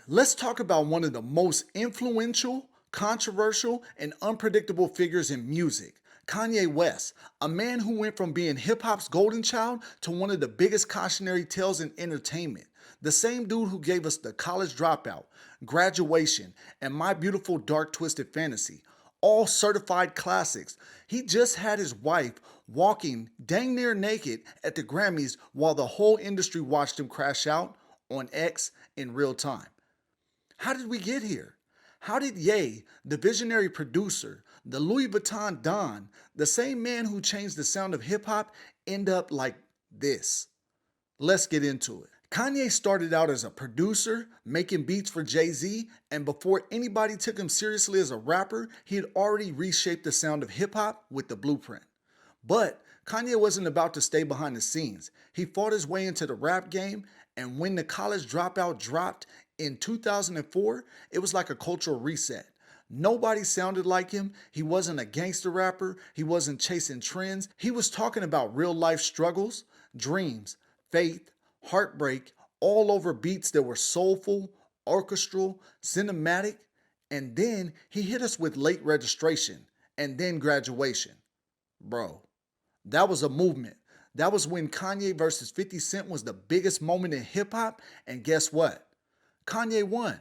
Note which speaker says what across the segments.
Speaker 1: let's talk about one of the most influential, controversial, and unpredictable figures in music. Kanye West, a man who went from being hip hop's golden child to one of the biggest cautionary tales in entertainment. The same dude who gave us The College Dropout, Graduation, and My Beautiful Dark Twisted Fantasy, all certified classics. He just had his wife walking dang near naked at the Grammys while the whole industry watched him crash out on X in real time. How did we get here? How did Ye, the visionary producer, the Louis Vuitton Don, the same man who changed the sound of hip hop, end up like this? Let's get into it. Kanye started out as a producer, making beats for Jay-Z, and before anybody took him seriously as a rapper, he had already reshaped the sound of hip hop with the blueprint. But Kanye wasn't about to stay behind the scenes. He fought his way into the rap game, and when The College Dropout dropped in 2004, it was like a cultural reset. Nobody sounded like him. He wasn't a gangster rapper. He wasn't chasing trends. He was talking about real life struggles, dreams, faith, heartbreak, all over beats that were soulful, orchestral, cinematic. And then he hit us with Late Registration and then Graduation. Bro, that was a movement. That was when Kanye versus 50 Cent was the biggest moment in hip hop. And guess what? Kanye won.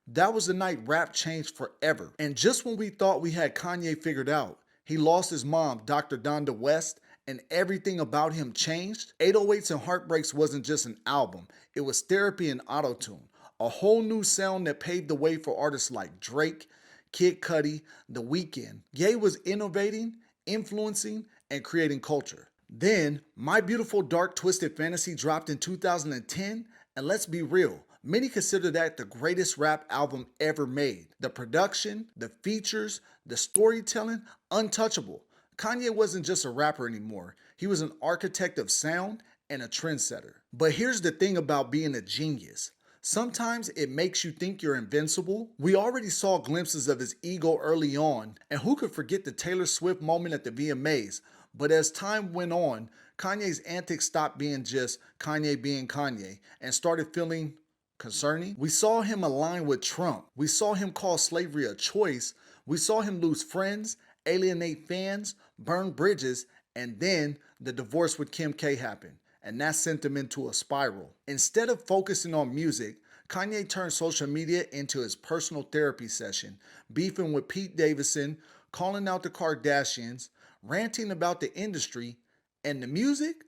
Speaker 1: That was the night rap changed forever. And just when we thought we had Kanye figured out, he lost his mom, Dr. Donda West, and everything about him changed. 808s and Heartbreaks wasn't just an album, it was therapy and autotune. A whole new sound that paved the way for artists like Drake, Kid Cudi, The Weeknd. Ye was innovating, influencing, and creating culture. Then, My Beautiful Dark Twisted Fantasy dropped in 2010, and let's be real, many consider that the greatest rap album ever made. The production, the features, the storytelling, untouchable. Kanye wasn't just a rapper anymore. He was an architect of sound and a trendsetter. But here's the thing about being a genius. Sometimes it makes you think you're invincible. We already saw glimpses of his ego early on, and who could forget the Taylor Swift moment at the VMAs? But as time went on, Kanye's antics stopped being just Kanye being Kanye and started feeling concerning. We saw him align with Trump. We saw him call slavery a choice. We saw him lose friends, alienate fans, burn bridges, and then the divorce with Kim K happened, and that sent him into a spiral. Instead of focusing on music, Kanye turned social media into his personal therapy session, beefing with Pete Davidson, calling out the Kardashians, ranting about the industry, and the music,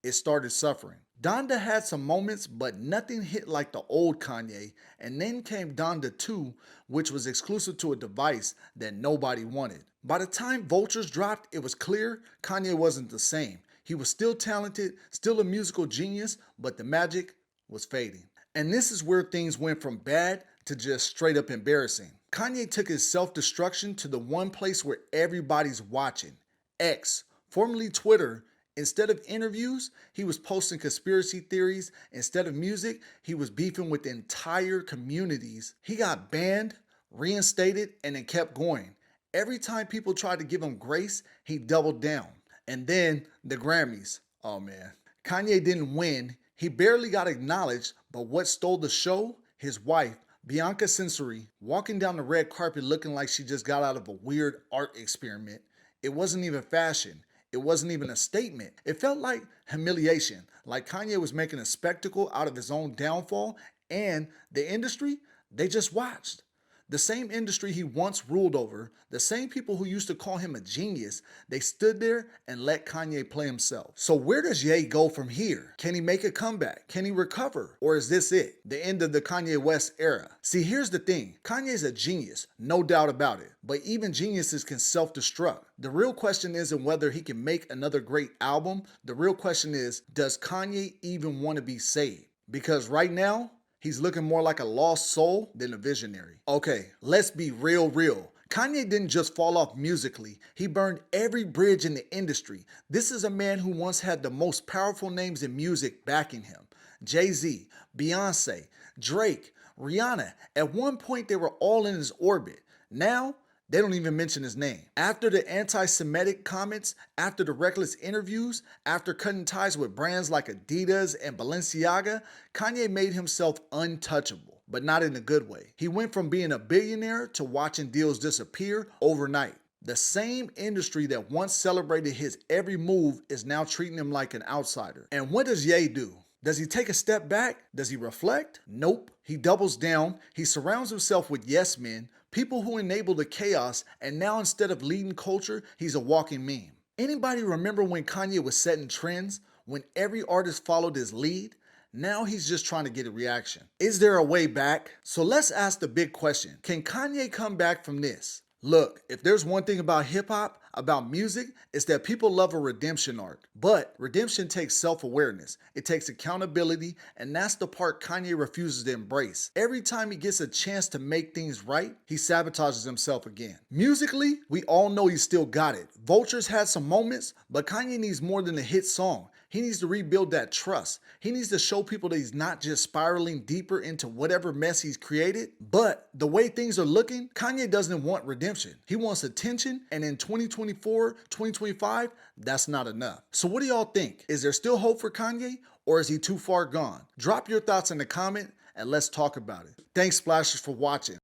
Speaker 1: it started suffering. Donda had some moments, but nothing hit like the old Kanye, and then came Donda 2, which was exclusive to a device that nobody wanted. By the time Vultures dropped, it was clear Kanye wasn't the same. He was still talented, still a musical genius, but the magic was fading. And this is where things went from bad to just straight up embarrassing. Kanye took his self-destruction to the one place where everybody's watching, X, formerly Twitter. Instead of interviews, he was posting conspiracy theories. Instead of music, he was beefing with entire communities. He got banned, reinstated, and then kept going. Every time people tried to give him grace, he doubled down. And then the Grammys. Oh man. Kanye didn't win. He barely got acknowledged, but what stole the show? His wife, Bianca Censori, walking down the red carpet looking like she just got out of a weird art experiment. It wasn't even fashion. It wasn't even a statement. It felt like humiliation, like Kanye was making a spectacle out of his own downfall, and the industry, they just watched. The same industry he once ruled over, the same people who used to call him a genius, they stood there and let Kanye play himself. So where does Ye go from here? Can he make a comeback? Can he recover? Or is this it? The end of the Kanye West era? See, here's the thing. Kanye's a genius, no doubt about it. But even geniuses can self-destruct. The real question isn't whether he can make another great album. The real question is, does Kanye even want to be saved? Because right now, he's looking more like a lost soul than a visionary. Okay, let's be real. Kanye didn't just fall off musically, he burned every bridge in the industry. This is a man who once had the most powerful names in music backing him. Jay-Z, Beyonce, Drake, Rihanna. At one point they were all in his orbit. Now, they don't even mention his name. After the anti-Semitic comments, after the reckless interviews, after cutting ties with brands like Adidas and Balenciaga, Kanye made himself untouchable. but not in a good way. He went from being a billionaire to watching deals disappear overnight. The same industry that once celebrated his every move is now treating him like an outsider. And what does Ye do? Does he take a step back? Does he reflect? Nope. He doubles down. He surrounds himself with yes men, people who enable the chaos, and now instead of leading culture, he's a walking meme. Anybody remember when Kanye was setting trends? When every artist followed his lead? Now he's just trying to get a reaction. Is there a way back? So let's ask the big question. Can Kanye come back from this? Look, if there's one thing about hip-hop, about music, it's that people love a redemption arc. But redemption takes self-awareness, it takes accountability, and that's the part Kanye refuses to embrace. Every time he gets a chance to make things right, he sabotages himself again. Musically, we all know he still got it. Vultures had some moments, but Kanye needs more than a hit song. He needs to rebuild that trust. He needs to show people that he's not just spiraling deeper into whatever mess he's created. But the way things are looking, Kanye doesn't want redemption. He wants attention, and in 2024, 2025, that's not enough. So what do y'all think? Is there still hope for Kanye, or is he too far gone? Drop your thoughts in the comment, and let's talk about it. Thanks, Splashers, for watching.